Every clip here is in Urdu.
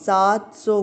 700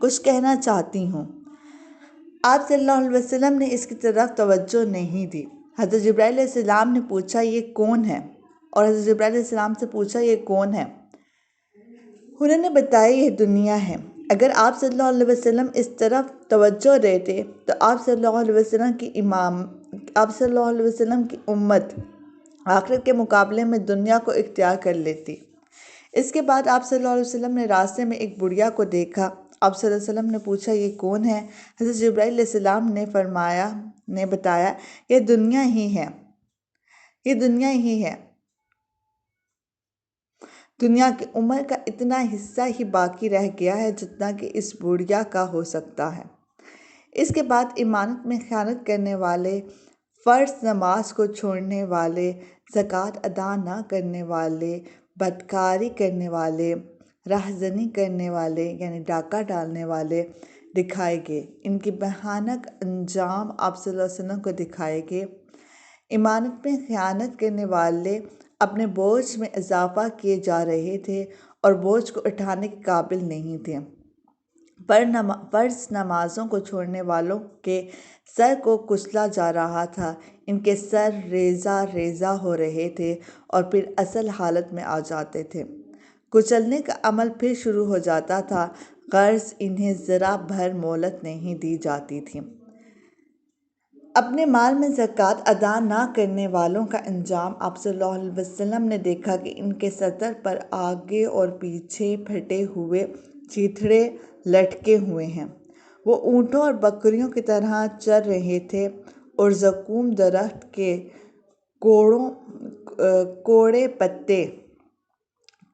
کچھ کہنا چاہتی ہوں۔ آپ صلی اللہ علیہ وسلم نے اس کی طرف توجہ نہیں دی۔ حضرت جبرائیل علیہ السلام نے پوچھا یہ کون ہے؟ اور حضرت جبرائیل علیہ السلام سے پوچھا یہ کون ہے؟ انہوں نے بتایا یہ دنیا ہے۔ اگر آپ صلی اللہ علیہ وسلم اس طرف توجہ دیتے تو آپ صلی اللہ علیہ وسلم کی امت آخرت کے مقابلے میں دنیا کو اختیار کر لیتی۔ اس کے بعد آپ صلی اللہ علیہ وسلم نے راستے میں ایک بڑھیا کو دیکھا۔ آپ صلی اللہ علیہ وسلم نے پوچھا یہ کون ہے؟ حضرت جبرائیل علیہ السلام نے بتایا یہ دنیا ہی ہے، یہ دنیا ہی ہے۔ دنیا کی عمر کا اتنا حصہ ہی باقی رہ گیا ہے جتنا کہ اس بڑھیا کا ہو سکتا ہے۔ اس کے بعد امانت میں خیانت کرنے والے، فرض نماز کو چھوڑنے والے، زکوٰۃ ادا نہ کرنے والے، بدکاری کرنے والے، رہزنی کرنے والے یعنی ڈاکہ ڈالنے والے دکھائے گئے۔ ان کی بھیانک انجام آپ صلی اللہ علیہ وسلم کو دکھائے گئے۔ امانت میں خیانت کرنے والے اپنے بوجھ میں اضافہ کیے جا رہے تھے اور بوجھ کو اٹھانے کے قابل نہیں تھے۔ فرض نمازوں کو چھوڑنے والوں کے سر کو کچلا جا رہا تھا، ان کے سر ریزہ ریزہ ہو رہے تھے اور پھر اصل حالت میں آ جاتے تھے۔ کچلنے کا عمل پھر شروع ہو جاتا تھا، غرض انہیں ذرا بھر مہلت نہیں دی جاتی تھی۔ اپنے مال میں زکوٰۃ ادا نہ کرنے والوں کا انجام آپ صلی اللہ علیہ وسلم نے دیکھا کہ ان کے صدر پر آگے اور پیچھے پھٹے ہوئے چیتھڑے لٹکے ہوئے ہیں۔ وہ اونٹوں اور بکریوں کی طرح چر رہے تھے اور زقوم درخت کے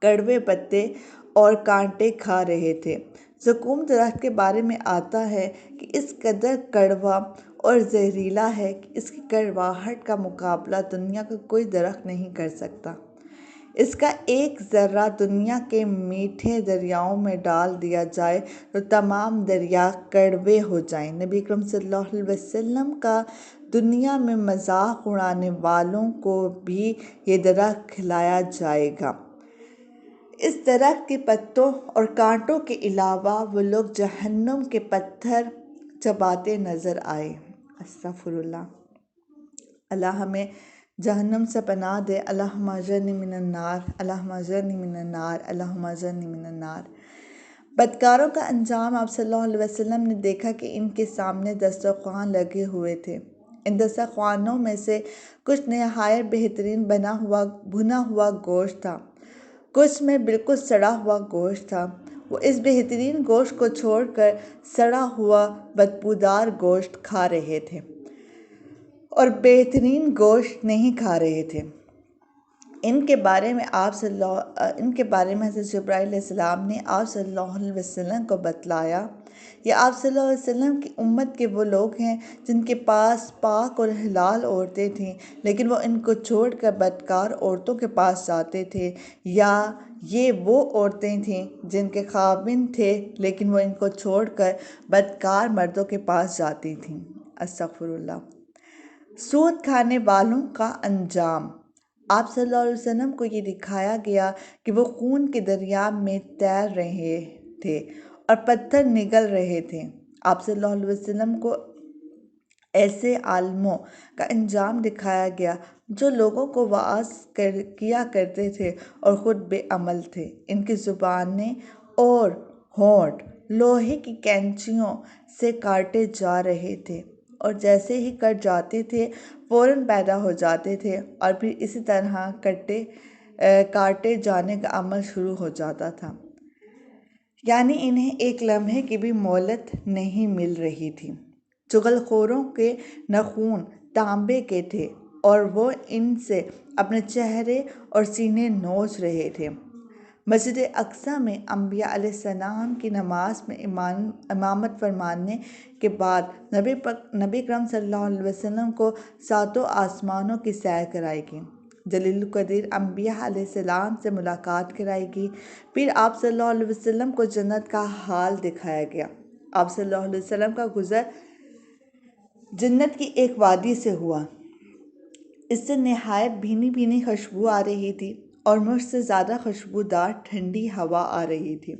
کڑوے پتے اور کانٹے کھا رہے تھے۔ زقوم درخت کے بارے میں آتا ہے کہ اس قدر کڑوا اور زہریلا ہے کہ اس کی کڑواہٹ کا مقابلہ دنیا کا کوئی درخت نہیں کر سکتا۔ اس کا ایک ذرہ دنیا کے میٹھے دریاؤں میں ڈال دیا جائے تو تمام دریا کڑوے ہو جائیں۔ نبی اکرم صلی اللہ علیہ وسلم کا دنیا میں مذاق اڑانے والوں کو بھی یہ درخت کھلایا جائے گا۔ اس درخت کے پتوں اور کانٹوں کے علاوہ وہ لوگ جہنم کے پتھر چباتے نظر آئے۔ استغفر اللہ۔ اللہ ہمیں جہنم سے پناہ دے۔ اللہم اجرنی من النار، اللہم اجرنی من النار، اللہم اجرنی من النار۔ بدکاروں کا انجام آپ صلی اللہ علیہ وسلم نے دیکھا کہ ان کے سامنے دسترخوان لگے ہوئے تھے۔ ان دسترخوانوں میں سے کچھ نہایت بہترین بھنا ہوا گوشت تھا، کچھ میں بالکل سڑا ہوا گوشت تھا۔ وہ اس بہترین گوشت کو چھوڑ کر سڑا ہوا بدبودار گوشت کھا رہے تھے اور بہترین گوشت نہیں کھا رہے تھے۔ ان کے بارے میں حضرت جبرائیل علیہ السلام نے آپ صلی اللہ علیہ وسلم کو بتلایا، یہ آپ صلی اللہ علیہ وسلم کی امت کے وہ لوگ ہیں جن کے پاس پاک اور حلال عورتیں تھیں لیکن وہ ان کو چھوڑ کر بدکار عورتوں کے پاس جاتے تھے، یا یہ وہ عورتیں تھیں جن کے خاوند تھے لیکن وہ ان کو چھوڑ کر بدکار مردوں کے پاس جاتی تھیں۔ استغفر اللہ۔ سود کھانے والوں کا انجام۔ آپ صلی اللہ علیہ وسلم کو یہ دکھایا گیا کہ وہ خون کے دریا میں تیر رہے تھے اور پتھر نگل رہے تھے۔ آپ صلی اللہ علیہ وسلم کو ایسے عالموں کا انجام دکھایا گیا جو لوگوں کو وعظ کیا کرتے تھے اور خود بے عمل تھے۔ ان کی زبانیں اور ہونٹ لوہے کی کینچیوں سے کاٹے جا رہے تھے اور جیسے ہی کٹ جاتے تھے فوراً پیدا ہو جاتے تھے اور پھر اسی طرح کاٹے جانے کا عمل شروع ہو جاتا تھا، یعنی انہیں ایک لمحے کی بھی مہلت نہیں مل رہی تھی۔ چغل خوروں کے ناخن تانبے کے تھے اور وہ ان سے اپنے چہرے اور سینے نوچ رہے تھے۔ مسجد اقصیٰ میں انبیاء علیہ السلام کی نماز میں امامت فرمانے کے بعد نبی اکرم صلی اللہ علیہ وسلم کو ساتوں آسمانوں کی سیر کرائی گئی، جلیل القدر انبیاء علیہ السلام سے ملاقات کرائی گئی، پھر آپ صلی اللہ علیہ وسلم کو جنت کا حال دکھایا گیا۔ آپ صلی اللہ علیہ وسلم کا گزر جنت کی ایک وادی سے ہوا، اس سے نہایت بھینی بھینی خوشبو آ رہی تھی اور مجھ سے زیادہ خوشبودار ٹھنڈی ہوا آ رہی تھی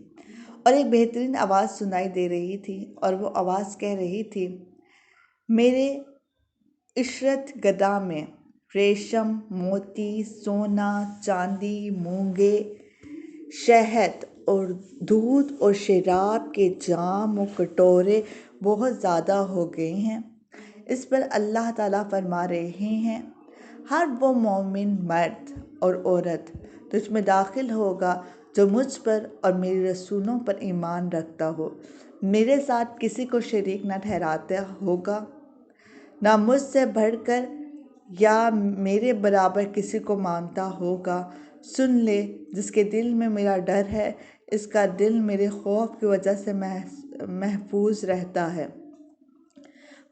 اور ایک بہترین آواز سنائی دے رہی تھی، اور وہ آواز کہہ رہی تھی، میرے عشرت گدا میں ریشم، موتی، سونا، چاندی، مونگے، شہد اور دودھ اور شراب کے جام و کٹورے بہت زیادہ ہو گئے ہیں۔ اس پر اللہ تعالیٰ فرما رہے ہیں، ہر وہ مومن مرد اور عورت تجھ میں داخل ہوگا جو مجھ پر اور میرے رسولوں پر ایمان رکھتا ہو، میرے ساتھ کسی کو شریک نہ ٹھہراتا ہوگا، نہ مجھ سے بڑھ کر یا میرے برابر کسی کو مانتا ہوگا۔ سن لے، جس کے دل میں میرا ڈر ہے، اس کا دل میرے خوف کی وجہ سے محفوظ رہتا ہے۔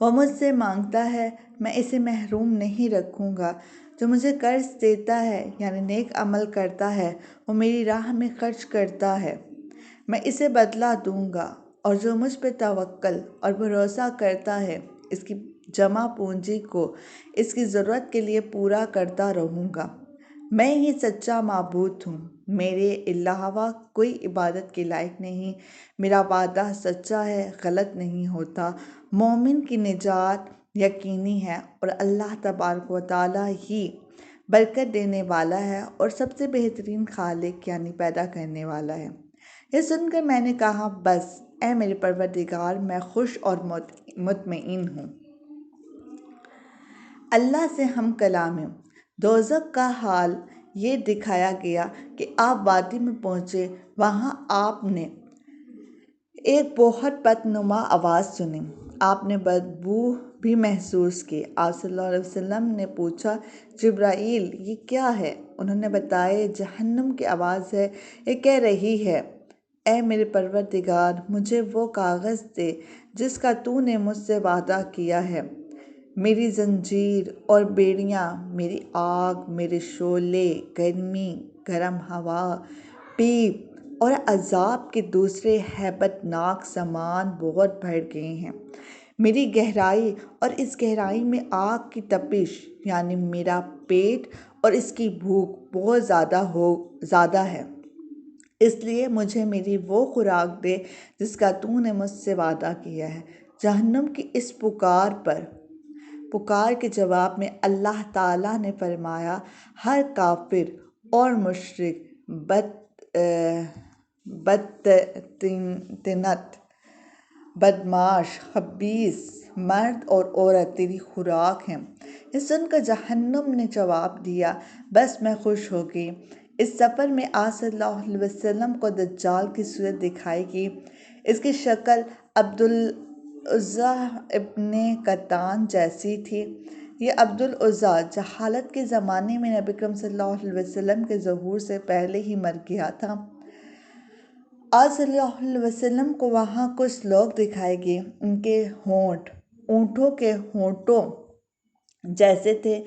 وہ مجھ سے مانگتا ہے، میں اسے محروم نہیں رکھوں گا۔ جو مجھے قرض دیتا ہے یعنی نیک عمل کرتا ہے، وہ میری راہ میں خرچ کرتا ہے، میں اسے بدلہ دوں گا۔ اور جو مجھ پہ توکل اور بھروسہ کرتا ہے، اس کی جمع پونجی کو اس کی ضرورت کے لیے پورا کرتا رہوں گا۔ میں ہی سچا معبود ہوں، میرے علاوہ کوئی عبادت کے لائق نہیں، میرا وعدہ سچا ہے، غلط نہیں ہوتا۔ مومن کی نجات یقینی ہے، اور اللہ تبارک و تعالیٰ ہی برکت دینے والا ہے اور سب سے بہترین خالق یعنی پیدا کرنے والا ہے۔ یہ سن کر میں نے کہا، بس اے میرے پروردگار، میں خوش اور مطمئن ہوں۔ اللہ سے ہم کلام ہیں۔ دوزخ کا حال یہ دکھایا گیا کہ آپ وادی میں پہنچے، وہاں آپ نے ایک بہت بدنما آواز سنی، آپ نے بدبو بھی محسوس کی۔ آپ صلی اللہ علیہ وسلم نے پوچھا، جبرائیل یہ کیا ہے؟ انہوں نے بتایا، یہ جہنم کی آواز ہے، یہ کہہ رہی ہے، اے میرے پروردگار، مجھے وہ کاغذ دے جس کا تو نے مجھ سے وعدہ کیا ہے۔ میری زنجیر اور بیڑیاں، میری آگ، میرے شعلے، گرمی، گرم ہوا، پیپ اور عذاب کے دوسرے ہیبت ناک سامان بہت بڑھ گئے ہیں۔ میری گہرائی اور اس گہرائی میں آگ کی تپش یعنی میرا پیٹ اور اس کی بھوک بہت زیادہ ہے، اس لیے مجھے میری وہ خوراک دے جس کا تو نے مجھ سے وعدہ کیا ہے۔ جہنم کی اس پکار کے جواب میں اللہ تعالیٰ نے فرمایا، ہر کافر اور مشرک بدطینت، بدمعاش، خبیث مرد اور عورت تیری خوراک ہیں۔ یہ سن کر جہنم نے جواب دیا، بس میں خوش ہو گئی۔ اس سفر میں آپ صلی اللہ علیہ وسلم کو دجال کی صورت دکھائی گئی۔ اس کی شکل عبدالعزیٰ ابن قطان جیسی تھی۔ یہ عبدالعزیٰ جہالت کے زمانے میں نبی اکرم صلی اللہ علیہ وسلم کے ظہور سے پہلے ہی مر گیا تھا۔ آپ صلی اللہ علیہ وسلم کو وہاں کچھ لوگ دکھائے گئے، ان کے ہونٹ اونٹوں کے ہونٹوں جیسے تھے،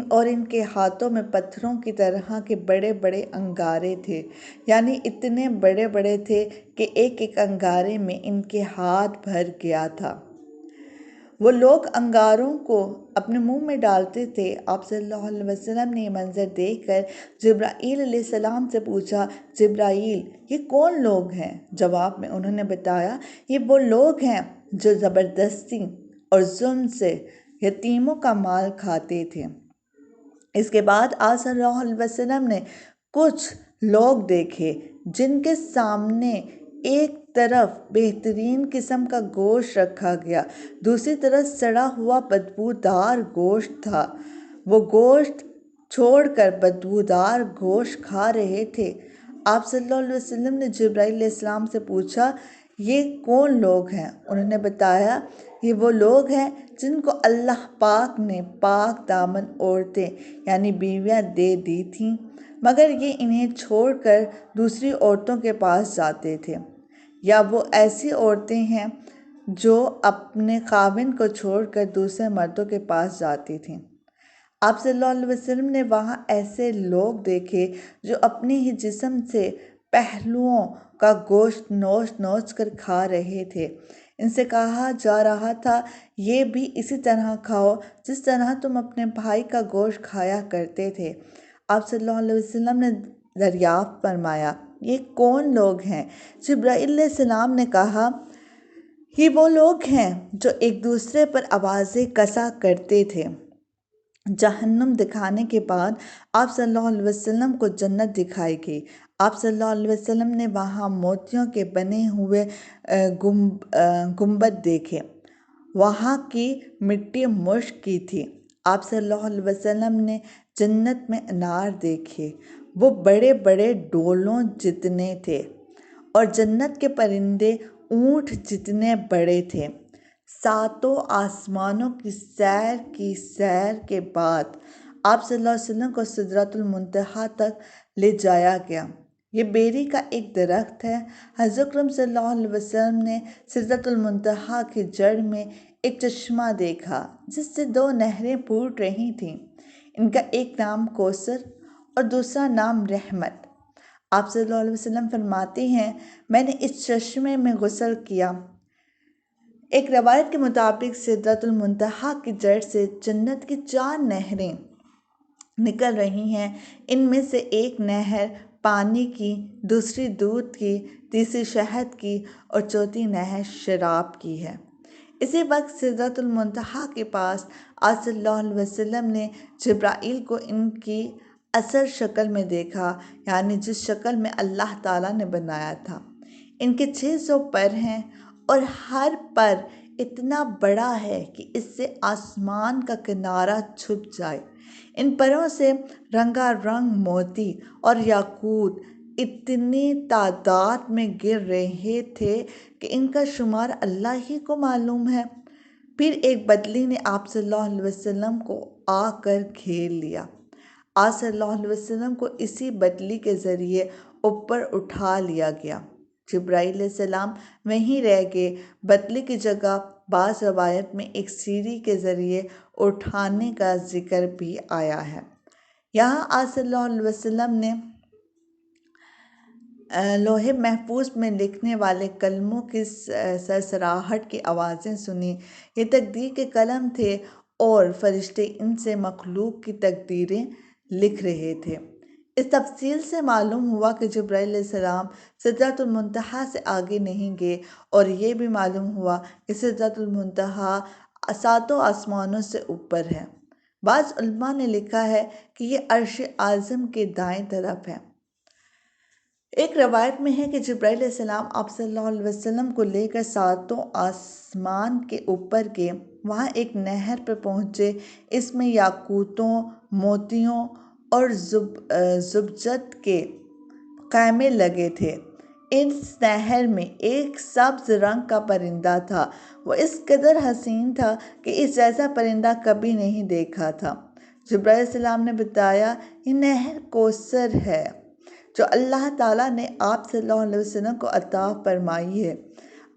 اور ان کے ہاتھوں میں پتھروں کی طرح کے بڑے بڑے انگارے تھے، یعنی اتنے بڑے بڑے تھے کہ ایک ایک انگارے میں ان کے ہاتھ بھر گیا تھا۔ وہ لوگ انگاروں کو اپنے منہ میں ڈالتے تھے۔ آپ صلی اللہ علیہ وسلم نے یہ منظر دیکھ کر جبرائیل علیہ السلام سے پوچھا، جبرائیل یہ کون لوگ ہیں؟ جواب میں انہوں نے بتایا، یہ وہ لوگ ہیں جو زبردستی اور ظلم سے یتیموں کا مال کھاتے تھے۔ اس کے بعد آپ صلی اللہ علیہ وسلم نے کچھ لوگ دیکھے جن کے سامنے ایک طرف بہترین قسم کا گوشت رکھا گیا، دوسری طرف سڑا ہوا بدبودار گوشت تھا۔ وہ گوشت چھوڑ کر بدبودار گوشت کھا رہے تھے۔ آپ صلی اللہ علیہ وسلم نے جبرائیل علیہ السلام سے پوچھا، یہ کون لوگ ہیں؟ انہوں نے بتایا، یہ وہ لوگ ہیں جن کو اللہ پاک نے پاک دامن عورتیں یعنی بیویاں دے دی تھیں، مگر یہ انہیں چھوڑ کر دوسری عورتوں کے پاس جاتے تھے، یا وہ ایسی عورتیں ہیں جو اپنے خاوند کو چھوڑ کر دوسرے مردوں کے پاس جاتی تھیں۔ آپ صلی اللہ علیہ وسلم نے وہاں ایسے لوگ دیکھے جو اپنے ہی جسم سے پہلوؤں کا گوشت نوچ نوچ کر کھا رہے تھے۔ ان سے کہا جا رہا تھا، یہ بھی اسی طرح کھاؤ جس طرح تم اپنے بھائی کا گوشت کھایا کرتے تھے۔ آپ صلی اللہ علیہ وسلم نے دریافت فرمایا، یہ کون لوگ ہیں؟ جبرائیل علیہ السلام نے کہا، یہ وہ لوگ ہیں جو ایک دوسرے پر آوازیں کسا کرتے تھے۔ جہنم دکھانے کے بعد آپ صلی اللہ علیہ وسلم کو جنت دکھائی گئی۔ آپ صلی اللہ علیہ وسلم نے وہاں موتیوں کے بنے ہوئے گنبد دیکھے، وہاں کی مٹی مشک کی تھی۔ آپ صلی اللہ علیہ وسلم نے جنت میں انار دیکھے، وہ بڑے بڑے ڈولوں جتنے تھے، اور جنت کے پرندے اونٹ جتنے بڑے تھے۔ ساتوں آسمانوں کی سیر کے بعد آپ صلی اللہ علیہ وسلم کو سدرۃ المنتہا تک لے جایا گیا۔ یہ بیری کا ایک درخت ہے۔ حضرت اکرم صلی اللہ علیہ وسلم نے سدرۃ المنتہا کی جڑ میں ایک چشمہ دیکھا جس سے 2 نہریں پھوٹ رہی تھیں۔ ان کا ایک نام کوثر اور دوسرا نام رحمت۔ آپ صلی اللہ علیہ وسلم فرماتے ہیں، میں نے اس چشمے میں غسل کیا۔ ایک روایت کے مطابق سدرۃ المنتہا کی جڑ سے جنت کی 4 نہریں نکل رہی ہیں۔ ان میں سے ایک نہر پانی کی، دوسری دودھ کی، تیسری شہد کی اور چوتھی نہر شراب کی ہے۔ اسی وقت سدرۃ المنتہا کے پاس آپ صلی اللہ علیہ وسلم نے جبرائیل کو ان کی اصل شکل میں دیکھا، یعنی جس شکل میں اللہ تعالیٰ نے بنایا تھا۔ ان کے 600 پر ہیں اور ہر پر اتنا بڑا ہے کہ اس سے آسمان کا کنارہ چھپ جائے۔ ان پروں سے رنگا رنگ موتی اور یاقوت اتنی تعداد میں گر رہے تھے کہ ان کا شمار اللہ ہی کو معلوم ہے۔ پھر ایک بدلی نے آپ صلی اللہ علیہ وسلم کو آ کر گھیر لیا۔ آپ صلی اللہ علیہ وسلم کو اسی بدلی کے ذریعے اوپر اٹھا لیا گیا۔ جبرائیل علیہ السلام وہیں رہ گئے۔ بدلی کی جگہ بعض روایت میں ایک سیڑھی کے ذریعے اٹھانے کا ذکر بھی آیا ہے۔ یہاں آپ صلی اللہ علیہ وسلم نے لوح محفوظ میں لکھنے والے قلموں کی سرسراہٹ کی آوازیں سنی۔ یہ تقدیر کے قلم تھے اور فرشتے ان سے مخلوق کی تقدیریں لکھ رہے تھے۔ اس تفصیل سے معلوم ہوا کہ جبرائیل علیہ السلام سدرۃ المنتہا سے آگے نہیں گئے، اور یہ بھی معلوم ہوا کہ سدرۃ المنتہا 7 آسمانوں سے اوپر ہے۔ بعض علماء نے لکھا ہے کہ یہ عرش اعظم کے دائیں طرف ہے۔ ایک روایت میں ہے کہ جبرائیل علیہ السلام آپ صلی اللہ علیہ وسلم کو لے کر 7 آسمان کے اوپر گئے۔ وہاں ایک نہر پر پہنچے، اس میں یاقوتوں، موتیوں اور زبرجد کے خیمے لگے تھے۔ اس نہر میں ایک سبز رنگ کا پرندہ تھا، وہ اس قدر حسین تھا کہ اس جیسا پرندہ کبھی نہیں دیکھا تھا۔ جبرائیل علیہ السلام نے بتایا، یہ نہر کوثر ہے جو اللہ تعالیٰ نے آپ صلی اللہ علیہ وسلم کو عطا فرمائی ہے۔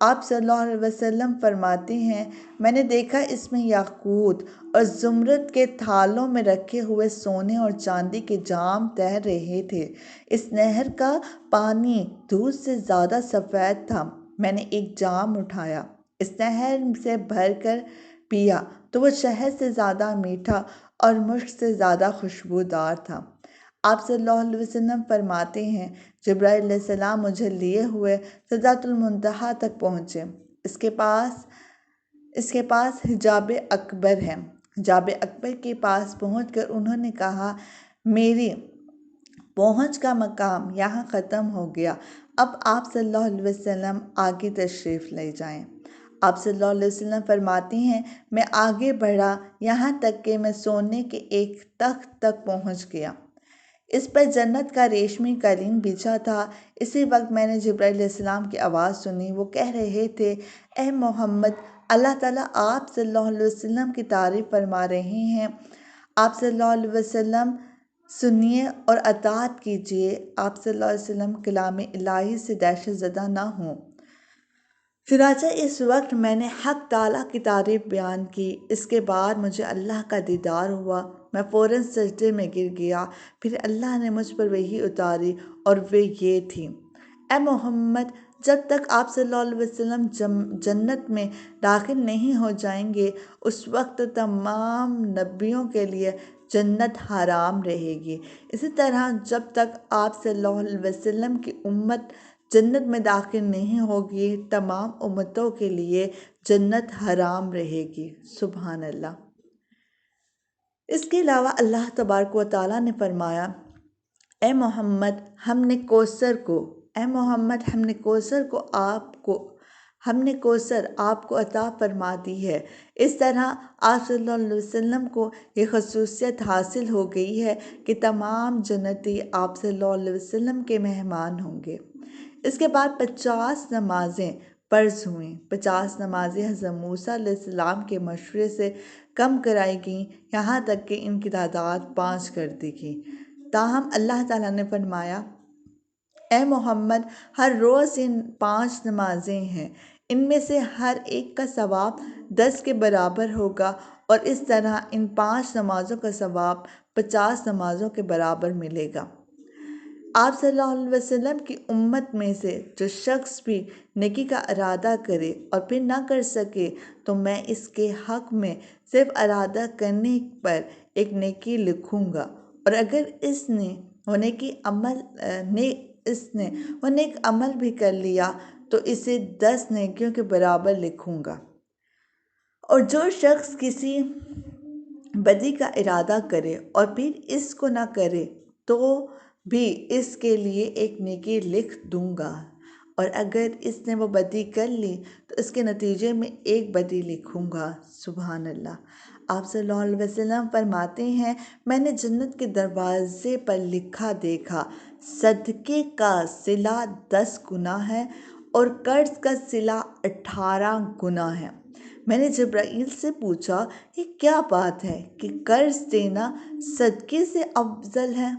آپ صلی اللہ علیہ وسلم فرماتے ہیں، میں نے دیکھا اس میں یاقوت اور زمرد کے تھالوں میں رکھے ہوئے سونے اور چاندی کے جام تیر رہے تھے۔ اس نہر کا پانی دودھ سے زیادہ سفید تھا۔ میں نے ایک جام اٹھایا، اس نہر سے بھر کر پیا تو وہ شہد سے زیادہ میٹھا اور مشک سے زیادہ خوشبودار تھا۔ آپ صلی اللہ علیہ وسلم فرماتے ہیں، جبرائیل علیہ السلام مجھے لیے ہوئے سدرۃ المنتہا تک پہنچے۔ اس کے پاس حجاب اکبر ہے۔ حجاب اکبر کے پاس پہنچ کر انہوں نے کہا، میری پہنچ کا مقام یہاں ختم ہو گیا، اب آپ صلی اللہ علیہ وسلم آگے تشریف لے جائیں۔ آپ صلی اللہ علیہ وسلم فرماتے ہیں، میں آگے بڑھا یہاں تک کہ میں سونے کے ایک تخت تک پہنچ گیا۔ اس پر جنت کا ریشمی قالین بچھا تھا۔ اسی وقت میں نے جبرائیل علیہ السلام کی آواز سنی، وہ کہہ رہے تھے، اے محمد، اللہ تعالیٰ آپ صلی اللہ علیہ وسلم کی تعریف فرما رہے ہیں، آپ صلی اللہ علیہ وسلم سنیے اور اطاعت کیجیے۔ آپ صلی اللہ علیہ وسلم کلام الہی سے دہشت زدہ نہ ہوں۔ چنانچہ اس وقت میں نے حق تعالیٰ کی تعریف بیان کی۔ اس کے بعد مجھے اللہ کا دیدار ہوا، میں فوراً سجدے میں گر گیا۔ پھر اللہ نے مجھ پر وحی اتاری اور وہ یہ تھی، اے محمد، جب تک آپ صلی اللہ علیہ وسلم جنت میں داخل نہیں ہو جائیں گے، اس وقت تمام نبیوں کے لیے جنت حرام رہے گی۔ اسی طرح جب تک آپ صلی اللہ علیہ وسلم کی امت جنت میں داخل نہیں ہوگی، تمام امتوں کے لیے جنت حرام رہے گی۔ سبحان اللہ۔ اس کے علاوہ اللہ تبارک و تعالیٰ نے فرمایا، اے محمد ہم نے کوثر آپ کو عطا فرما دی ہے۔ اس طرح آپ صلی اللہ علیہ وسلم کو یہ خصوصیت حاصل ہو گئی ہے کہ تمام جنتی آپ صلی اللہ علیہ وسلم کے مہمان ہوں گے۔ اس کے بعد 50 نمازیں فرض ہوئیں۔ 50 نمازیں حضرت موسیٰ علیہ السلام کے مشورے سے کم کرائی گئیں، یہاں تک کہ ان کی تعداد 5 کر دی گئی۔ تاہم اللہ تعالیٰ نے فرمایا، اے محمد ہر روز ان 5 نمازیں ہیں، ان میں سے ہر ایک کا ثواب 10 کے برابر ہوگا، اور اس طرح ان 5 نمازوں کا ثواب 50 نمازوں کے برابر ملے گا۔ آپ صلی اللہ علیہ وسلم کی امت میں سے جو شخص بھی نیکی کا ارادہ کرے اور پھر نہ کر سکے تو میں اس کے حق میں صرف ارادہ کرنے پر ایک نیکی لکھوں گا، اور اگر اس نے وہ نیک عمل بھی کر لیا تو اسے 10 نیکیوں کے برابر لکھوں گا۔ اور جو شخص کسی بدی کا ارادہ کرے اور پھر اس کو نہ کرے تو بھی اس کے لیے ایک نیکی لکھ دوں گا، اور اگر اس نے وہ بدی کر لی تو اس کے نتیجے میں ایک بدی لکھوں گا۔ سبحان اللہ۔ آپ صلی اللہ علیہ وسلم فرماتے ہیں، میں نے جنت کے دروازے پر لکھا دیکھا، صدقے کا صلہ 10 گنا ہے اور قرض کا صلہ 18 گنا ہے۔ میں نے جبرائیل سے پوچھا، یہ کیا بات ہے کہ قرض دینا صدقے سے افضل ہے؟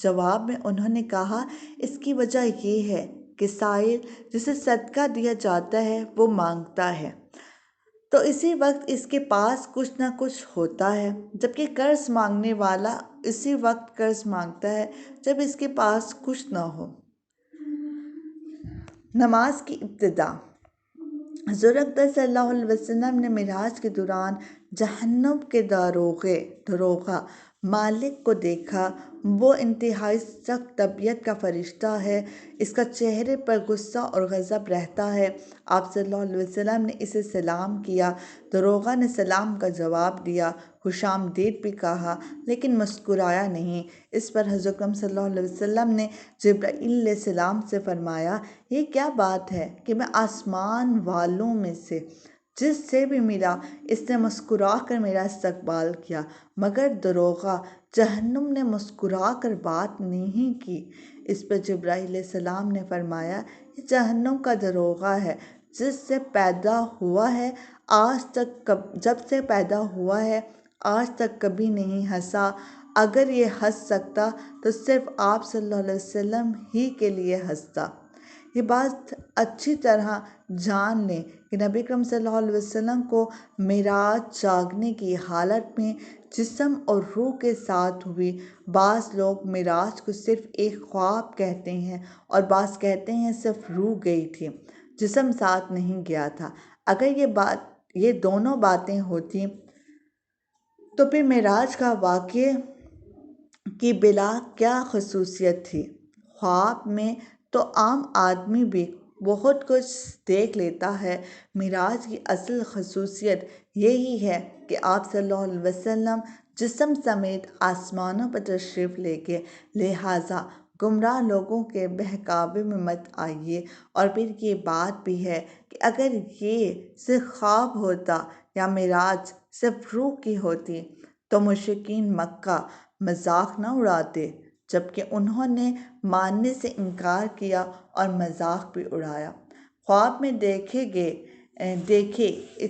جواب میں انہوں نے کہا، اس کی وجہ یہ ہے کہ سائل جسے صدقہ دیا جاتا ہے وہ مانگتا ہے تو اسی وقت اس کے پاس کچھ نہ کچھ ہوتا ہے، جبکہ قرض مانگنے والا اسی وقت قرض مانگتا ہے جب اس کے پاس کچھ نہ ہو۔ نماز کی ابتدا۔ حضور اقدس صلی اللہ علیہ وسلم نے معراج کے دوران جہنم کے داروغہ مالک کو دیکھا۔ وہ انتہائی سخت طبیعت کا فرشتہ ہے، اس کا چہرے پر غصہ اور غضب رہتا ہے۔ آپ صلی اللہ علیہ وسلم نے اسے سلام کیا، داروغہ نے سلام کا جواب دیا، خوش آمدید بھی کہا، لیکن مسکرایا نہیں۔ اس پر حضرت اکرم صلی اللہ علیہ وسلم نے جبرائیل علیہ السلام سے فرمایا، یہ کیا بات ہے کہ میں آسمان والوں میں سے جس سے بھی ملا اس نے مسکرا کر میرا استقبال کیا، مگر داروغہ جہنم نے مسکرا کر بات نہیں کی۔ اس پر جبرائیل علیہ السلام نے فرمایا، یہ جہنم کا داروغہ ہے، جب سے پیدا ہوا ہے آج تک کبھی نہیں ہنسا، اگر یہ ہنس سکتا تو صرف آپ صلی اللہ علیہ وسلم ہی کے لیے ہنستا۔ یہ بات اچھی طرح جان لیں کہ نبی اکرم صلی اللہ علیہ وسلم کو معراج جاگنے کی حالت میں جسم اور روح کے ساتھ ہوئی۔ بعض لوگ معراج کو صرف ایک خواب کہتے ہیں اور بعض کہتے ہیں صرف روح گئی تھی، جسم ساتھ نہیں گیا تھا۔ اگر یہ دونوں باتیں ہوتی تو پھر معراج کا واقعے کی بلا کیا خصوصیت تھی؟ خواب میں تو عام آدمی بھی بہت کچھ دیکھ لیتا ہے۔ معراج کی اصل خصوصیت یہی ہے کہ آپ صلی اللہ علیہ وسلم جسم سمیت آسمانوں پر تشریف لے گئے، لہٰذا گمراہ لوگوں کے بہکاوے میں مت آئیے۔ اور پھر یہ بات بھی ہے کہ اگر یہ صرف خواب ہوتا یا معراج صرف روح کی ہوتی تو مشرکین مکہ مذاق نہ اڑاتے، جبکہ انہوں نے ماننے سے انکار کیا اور مذاق بھی اڑایا۔ خواب میں دیکھے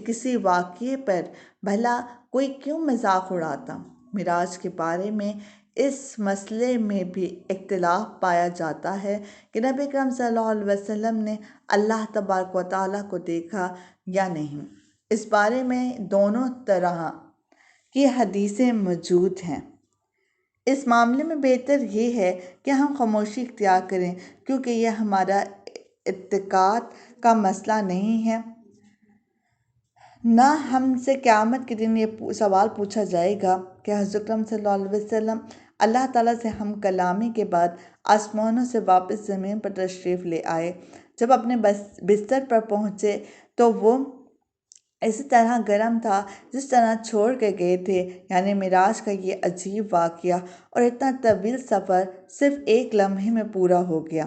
کسی واقعے پر بھلا کوئی کیوں مذاق اڑاتا؟ معراج کے بارے میں اس مسئلے میں بھی اختلاف پایا جاتا ہے کہ نبی اکرم صلی اللہ علیہ وسلم نے اللہ تبارک و تعالیٰ کو دیکھا یا نہیں۔ اس بارے میں دونوں طرح کی حدیثیں موجود ہیں۔ اس معاملے میں بہتر یہ ہے کہ ہم خاموشی اختیار کریں، کیونکہ یہ ہمارا اعتقاد کا مسئلہ نہیں ہے۔ نہ ہم سے قیامت کے دن یہ سوال پوچھا جائے گا کہ حضرت اکرم صلی اللہ علیہ وسلم اللہ تعالیٰ سے ہم کلامی کے بعد آسمانوں سے واپس زمین پر تشریف لے آئے۔ جب اپنے بستر پر پہنچے تو وہ اسی طرح گرم تھا جس طرح چھوڑ کے گئے تھے، یعنی معراج کا یہ عجیب واقعہ اور اتنا طویل سفر صرف ایک لمحے میں پورا ہو گیا۔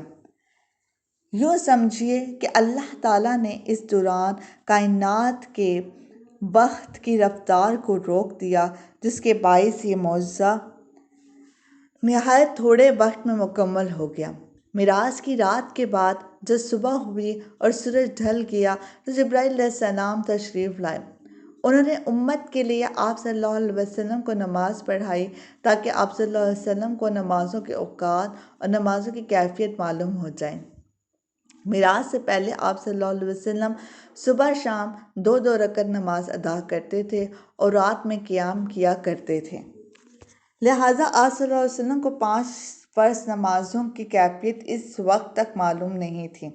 یوں سمجھیے کہ اللہ تعالیٰ نے اس دوران کائنات کے وقت کی رفتار کو روک دیا، جس کے باعث یہ معجزہ نہایت تھوڑے وقت میں مکمل ہو گیا۔ معراج کی رات کے بعد جب صبح ہوئی اور سورج ڈھل گیا تو جبرائیل علیہ السلام تشریف لائے۔ انہوں نے امت کے لیے آپ صلی اللہ علیہ وسلم کو نماز پڑھائی تاکہ آپ صلی اللہ علیہ وسلم کو نمازوں کے اوقات اور نمازوں کی کیفیت معلوم ہو جائے۔ معراج سے پہلے آپ صلی اللہ علیہ وسلم صبح شام 2 رکعت نماز ادا کرتے تھے اور رات میں قیام کیا کرتے تھے۔ لہٰذا آپ صلی اللہ علیہ وسلم کو 5 فرض نمازوں کی کیفیت اس وقت تک معلوم نہیں تھی۔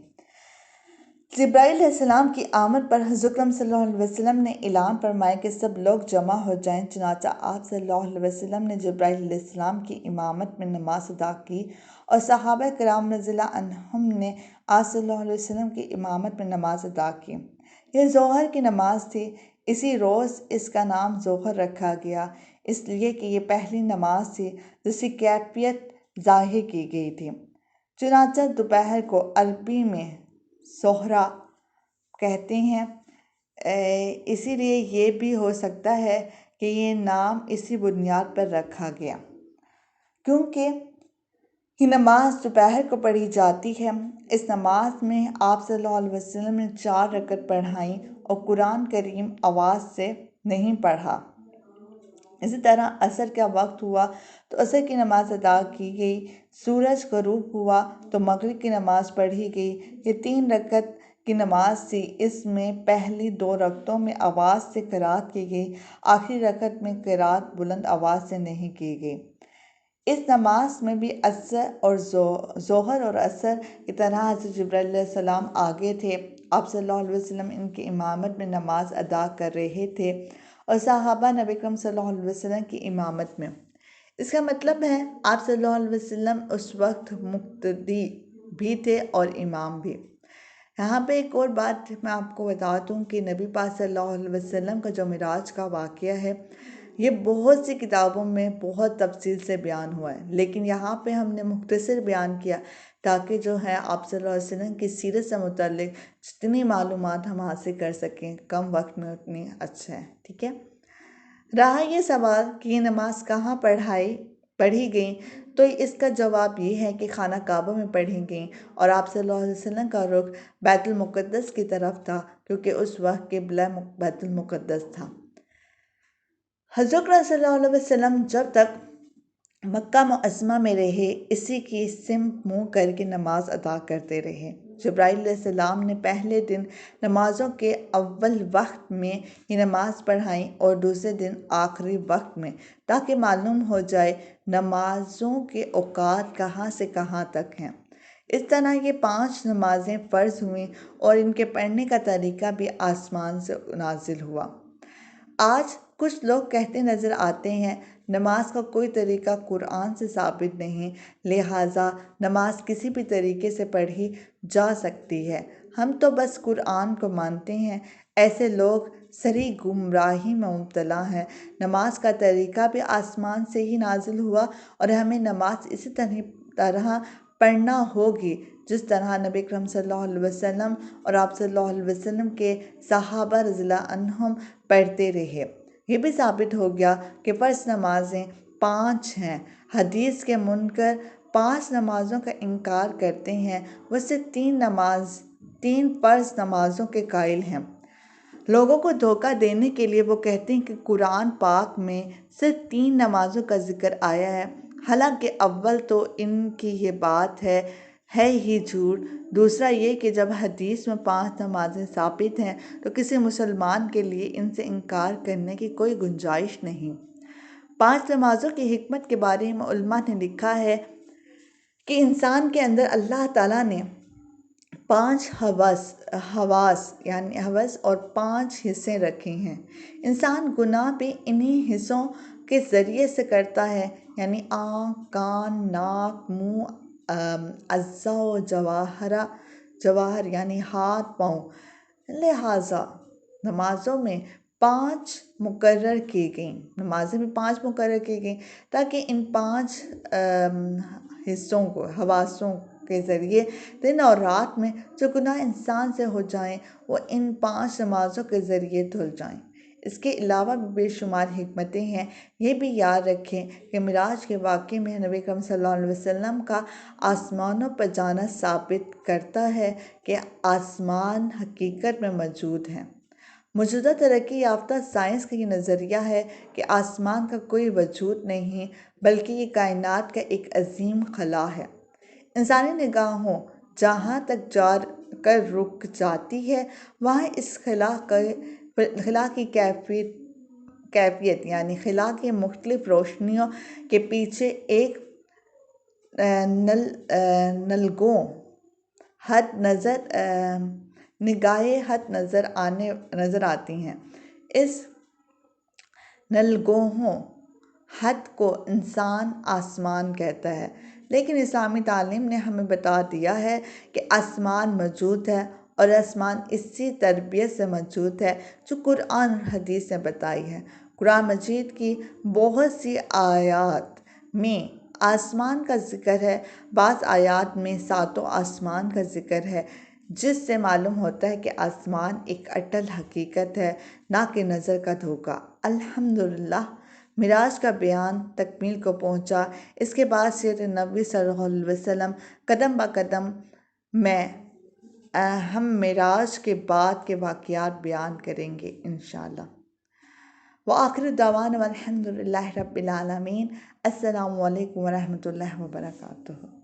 جبرائیل علیہ السلام کی آمد پر حضرت اکرم صلی اللہ علیہ وسلم نے اعلان فرمایا کہ سب لوگ جمع ہو جائیں۔ چنانچہ آپ صلی اللہ علیہ وسلم نے جبرائیل علیہ السلام کی امامت میں نماز ادا کی اور صحابہ کرام رضی اللہ عنہم نے آپ صلی اللہ علیہ وسلم کی امامت میں نماز ادا کی۔ یہ ظہر کی نماز تھی۔ اسی روز اس کا نام ظہر رکھا گیا، اس لیے کہ یہ پہلی نماز تھی جس کی کیفیت ظاہر کی گئی تھی۔ چنانچہ دوپہر کو عربی میں سحرہ کہتے ہیں، اسی لیے یہ بھی ہو سکتا ہے کہ یہ نام اسی بنیاد پر رکھا گیا کیونکہ یہ نماز دوپہر کو پڑھی جاتی ہے۔ اس نماز میں آپ صلی اللہ علیہ وسلم نے 4 رکعت پڑھائیں اور قرآن کریم آواز سے نہیں پڑھا۔ اسی طرح عصر کا وقت ہوا تو عصر کی نماز ادا کی گئی، سورج غروب ہوا تو مغرب کی نماز پڑھی گئی۔ یہ 3 رکعت کی نماز تھی۔ اس میں پہلی 2 رکعتوں میں آواز سے قرات کی گئی، آخری رکعت میں قرات بلند آواز سے نہیں کی گئی۔ اس نماز میں بھی عصر اور ظہر اور عصر کی طرح حضرت جبرائیل علیہ السلام آگے تھے۔ آپ صلی اللہ علیہ وسلم ان کی امامت میں نماز ادا کر رہے تھے اور صحابہ نبی اکرم صلی اللہ علیہ وسلم کی امامت میں۔ اس کا مطلب ہے آپ صلی اللہ علیہ وسلم اس وقت مقتدی بھی تھے اور امام بھی۔ یہاں پہ ایک اور بات میں آپ کو بتا دوں کہ نبی پاک صلی اللہ علیہ وسلم کا جو معراج کا واقعہ ہے یہ بہت سی کتابوں میں بہت تفصیل سے بیان ہوا ہے، لیکن یہاں پہ ہم نے مختصر بیان کیا تاکہ جو ہے آپ صلی اللہ علیہ وسلم کی سیرت سے متعلق جتنی معلومات ہم حاصل کر سکیں کم وقت میں اتنی اچھا ہے، ٹھیک ہے۔ رہا یہ سوال کہ یہ نماز کہاں پڑھی گئیں تو اس کا جواب یہ ہے کہ خانہ کعبہ میں پڑھی گئیں اور آپ صلی اللہ علیہ وسلم کا رخ بیت المقدس کی طرف تھا کیونکہ اس وقت قبلہ بیت المقدس تھا۔ حضرت صلی اللہ علیہ وسلم جب تک مکہ معظمہ میں رہے اسی کی سمت منہ کر کے نماز ادا کرتے رہے۔ جبرائیل علیہ السلام نے پہلے دن نمازوں کے اول وقت میں یہ نماز پڑھائیں اور دوسرے دن آخری وقت میں، تاکہ معلوم ہو جائے نمازوں کے اوقات کہاں سے کہاں تک ہیں۔ اس طرح یہ 5 نمازیں فرض ہوئیں اور ان کے پڑھنے کا طریقہ بھی آسمان سے نازل ہوا۔ آج کچھ لوگ کہتے نظر آتے ہیں نماز کا کوئی طریقہ قرآن سے ثابت نہیں، لہٰذا نماز کسی بھی طریقے سے پڑھی جا سکتی ہے، ہم تو بس قرآن کو مانتے ہیں۔ ایسے لوگ صریح گمراہی میں مبتلا ہیں۔ نماز کا طریقہ بھی آسمان سے ہی نازل ہوا اور ہمیں نماز اسی طرح پڑھنا ہوگی جس طرح نبی اکرم صلی اللہ علیہ وسلم اور آپ صلی اللہ علیہ وسلم کے صحابہ رضی اللہ عنہم پڑھتے رہے۔ یہ بھی ثابت ہو گیا کہ فرض نمازیں 5 ہیں۔ حدیث کے منکر 5 نمازوں کا انکار کرتے ہیں، وہ صرف 3 فرض نمازوں کے قائل ہیں۔ لوگوں کو دھوکہ دینے کے لیے وہ کہتے ہیں کہ قرآن پاک میں صرف 3 نمازوں کا ذکر آیا ہے، حالانکہ اول تو ان کی یہ بات ہے ہی جھوٹ۔ دوسرا یہ کہ جب حدیث میں 5 نمازیں ثابت ہیں تو کسی مسلمان کے لیے ان سے انکار کرنے کی کوئی گنجائش نہیں۔ 5 نمازوں کی حکمت کے بارے میں علماء نے لکھا ہے کہ انسان کے اندر اللہ تعالیٰ نے 5 حواس یعنی حوث اور 5 حصے رکھے ہیں۔ انسان گناہ بھی انہی حصوں کے ذریعے سے کرتا ہے، یعنی آنکھ، کان، ناک، منہ، اعضاء و جواہر یعنی ہاتھ پاؤں۔ لہٰذا نمازوں میں 5 مقرر کی گئیں تاکہ ان 5 حصوں کو، حواسوں کے ذریعے دن اور رات میں جو گناہ انسان سے ہو جائیں وہ ان 5 نمازوں کے ذریعے دھل جائیں۔ اس کے علاوہ بھی بے شمار حکمتیں ہیں۔ یہ بھی یاد رکھیں کہ معراج کے واقعے میں نبی کریم صلی اللہ علیہ وسلم کا آسمانوں پر جانا ثابت کرتا ہے کہ آسمان حقیقت میں موجود ہیں۔ موجودہ ترقی یافتہ سائنس کا یہ نظریہ ہے کہ آسمان کا کوئی وجود نہیں بلکہ یہ کائنات کا ایک عظیم خلا ہے۔ انسانی نگاہوں جہاں تک جا کر رک جاتی ہے وہاں اس خلا کی کیفیت یعنی خلا کی مختلف روشنیوں کے پیچھے ایک نگاہ حد نظر آتی ہیں۔ اس نگاہ حد کو انسان آسمان کہتا ہے، لیکن اسلامی تعلیم نے ہمیں بتا دیا ہے کہ آسمان موجود ہے اور آسمان اسی تربیت سے موجود ہے جو قرآن اور حدیث نے بتائی ہے۔ قرآن مجید کی بہت سی آیات میں آسمان کا ذکر ہے، بعض آیات میں 7 آسمان کا ذکر ہے، جس سے معلوم ہوتا ہے کہ آسمان ایک اٹل حقیقت ہے، نہ کہ نظر کا دھوکہ۔ الحمدللہ معراج کا بیان تکمیل کو پہنچا۔ اس کے بعد سیرت نبوی صلی اللہ علیہ وسلم قدم بہ قدم میں ہم معراج کے بعد کے واقعات بیان کریں گے انشاءاللہ۔ وآخر دعوانا والحمد للہ رب العالمین۔ السلام علیکم ورحمۃ اللہ وبرکاتہ۔